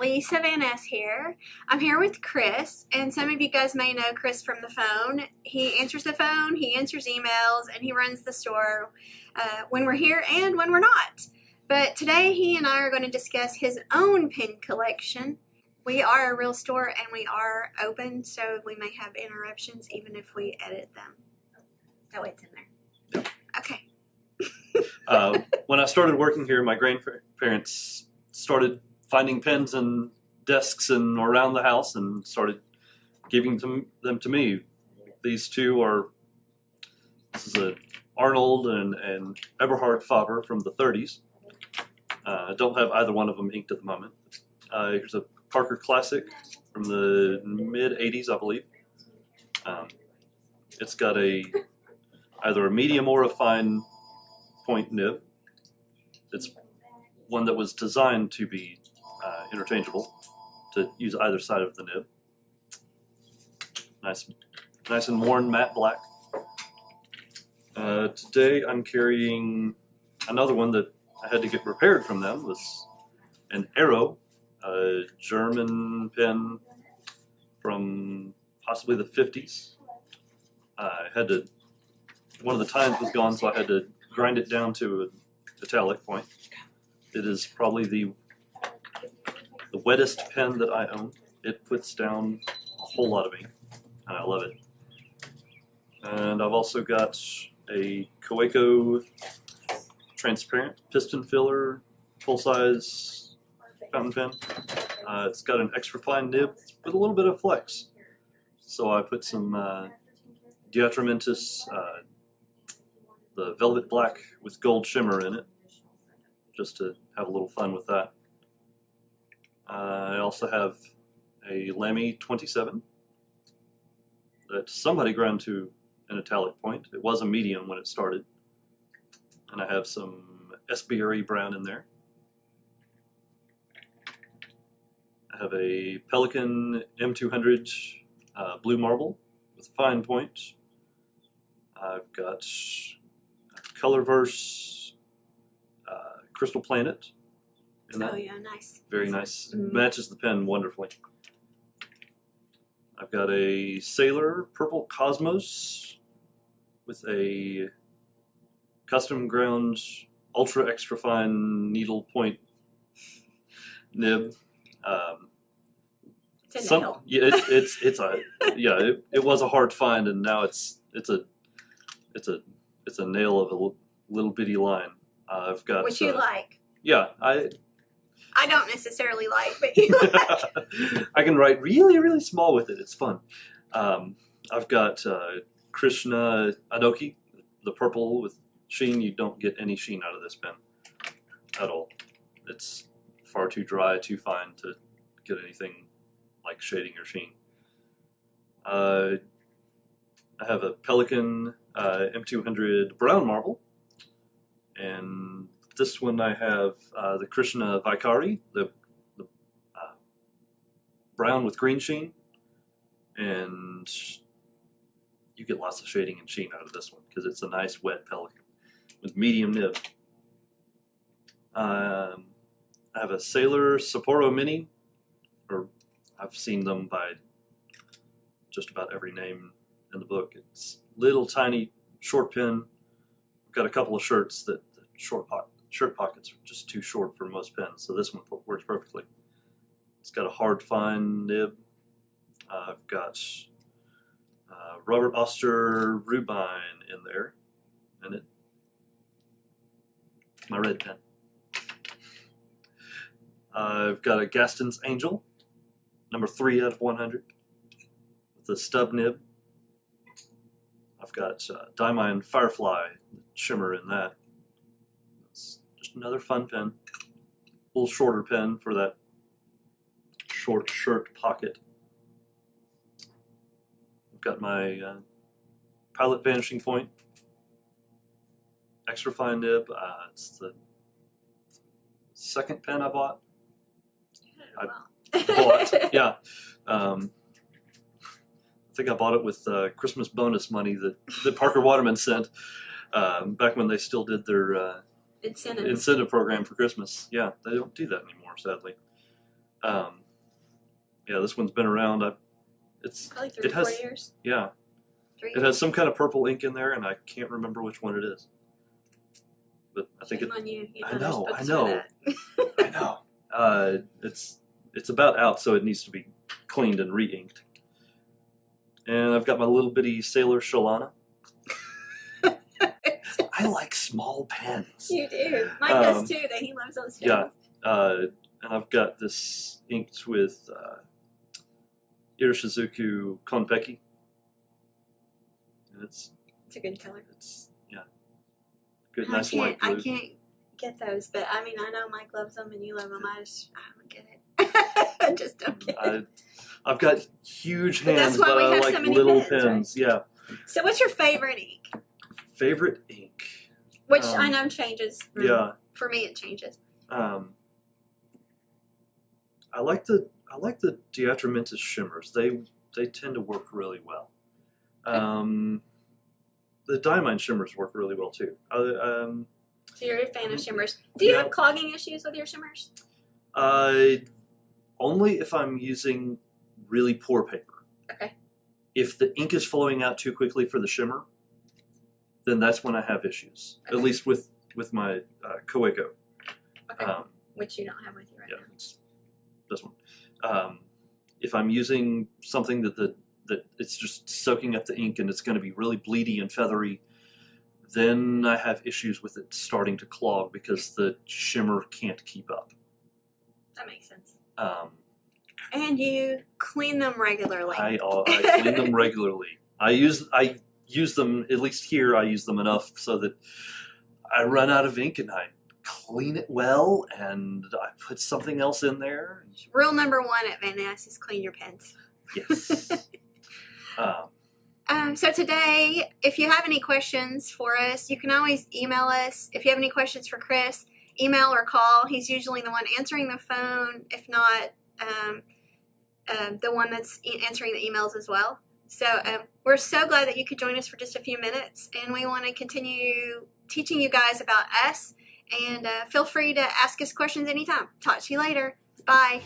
Lisa Van Ness here. I'm here with Chris, and some of you guys may know Chris from the phone. He answers the phone, he answers emails, and he runs the store when we're here and when we're not. But today he and I are going to discuss his own pen collection. We are a real store and we are open, so we may have interruptions even if we edit them. That way it's in there. Yeah. Okay. When I started working here, my grandparents started finding pens in desks and around the house and started giving them to me. These two are, this is a Arnold and Eberhard Faber from the 30s. I don't have either one of them inked at the moment. Here's a Parker Classic from the mid-80s, I believe. It's got either a medium or a fine point nib. It's one that was designed to be interchangeable, to use either side of the nib. Nice and worn matte black. Today I'm carrying another one that I had to get repaired from them. It was an Arrow, a German pen from possibly the 50s. I had to, one of the tines was gone, so I had to grind it down to an italic point. It is probably the wettest pen that I own. It puts down a whole lot of ink, and I love it. And I've also got a Kaweco transparent piston filler, full-size fountain pen. It's got an extra fine nib with a little bit of flex. So I put some Diatramentis, the velvet black with gold shimmer in it, just to have a little fun with that. I also have a Lamy 27 that somebody ground to an italic point. It was a medium when it started. And I have some SBRE brown in there. I have a Pelican M200 blue marble with a fine point. I've got Colorverse Crystal Planet in that. Oh yeah, nice. Very nice. Matches the pen wonderfully. I've got a Sailor Purple Cosmos with a custom ground ultra extra fine needle point nib. It's a nail. Yeah, it was a hard find, and now it's a nail of a little bitty line. I've got which you like. Yeah, I don't necessarily like, but you like. I can write really, really small with it. It's fun. I've got Krishna Adoki, the purple with sheen. You don't get any sheen out of this pen at all. It's far too dry, too fine to get anything like shading or sheen. I have a Pelican M200 brown marble, and this one I have the Krishna Vaikari, the brown with green sheen, and you get lots of shading and sheen out of this one because it's a nice wet Pelican with medium nib. I have a Sailor Sapporo Mini, or I've seen them by just about every name in the book. It's little tiny short pen. I've got a couple of shirts that the shirt pockets are just too short for most pens, so this one works perfectly. It's got a hard fine nib. I've got Robert Oster Rubine in there, and it's my red pen. I've got a Gaston's Angel, number 3 out of 100, with a stub nib. I've got Diamine Firefly shimmer in that. It's just another fun pen. A little shorter pen for that short shirt pocket. I've got my Pilot Vanishing Point, extra fine nib. It's the second pen I bought. Yeah. I think I bought it with Christmas bonus money that Parker Waterman sent back when they still did their incentive program for Christmas. Yeah, they don't do that anymore, sadly. Yeah, this one's been around. It's Probably 3 or 4 years. Yeah, 3 it has some kind of purple ink in there, and I can't remember which one it is. But I think Shame on you. I know. I know. I know. It's about out, so it needs to be cleaned and re-inked. And I've got my little bitty Sailor Shalana. I like small pens. You do. Mike does too. That he loves those pens. Yeah. And I've got this inked with Irishizuku Konpeki. And it's a good color. It's good, nice light blue. I can't get those, but I mean, I know Mike loves them and you love them. I don't get it. I just don't get it. I've got huge hands, but I like so many little pens. Right? Yeah. So, what's your favorite ink? Favorite ink? Which I know changes. Yeah. For me, it changes. I like the Diatramentus shimmers. They tend to work really well. The Diamine shimmers work really well too. So you're a fan of shimmers. Do you have clogging issues with your shimmers? Only if I'm using really poor paper. Okay. If the ink is flowing out too quickly for the shimmer, then that's when I have issues. Okay. At least with my Coeco. Okay. Which you don't have with you right now. It's this one. If I'm using something that it's just soaking up the ink and it's going to be really bleedy and feathery, then I have issues with it starting to clog because the shimmer can't keep up. That makes sense. And you clean them regularly. I clean them regularly. I use them, at least here, I use them enough so that I run out of ink and I clean it well and I put something else in there. Rule number 1 at Van Ness is clean your pens. Yes. So today, if you have any questions for us, you can always email us. If you have any questions for Chris, email or call. He's usually the one answering the phone, if not the one that's answering the emails as well. So we're so glad that you could join us for just a few minutes, and we want to continue teaching you guys about us, and feel free to ask us questions anytime. Talk to you later. Bye.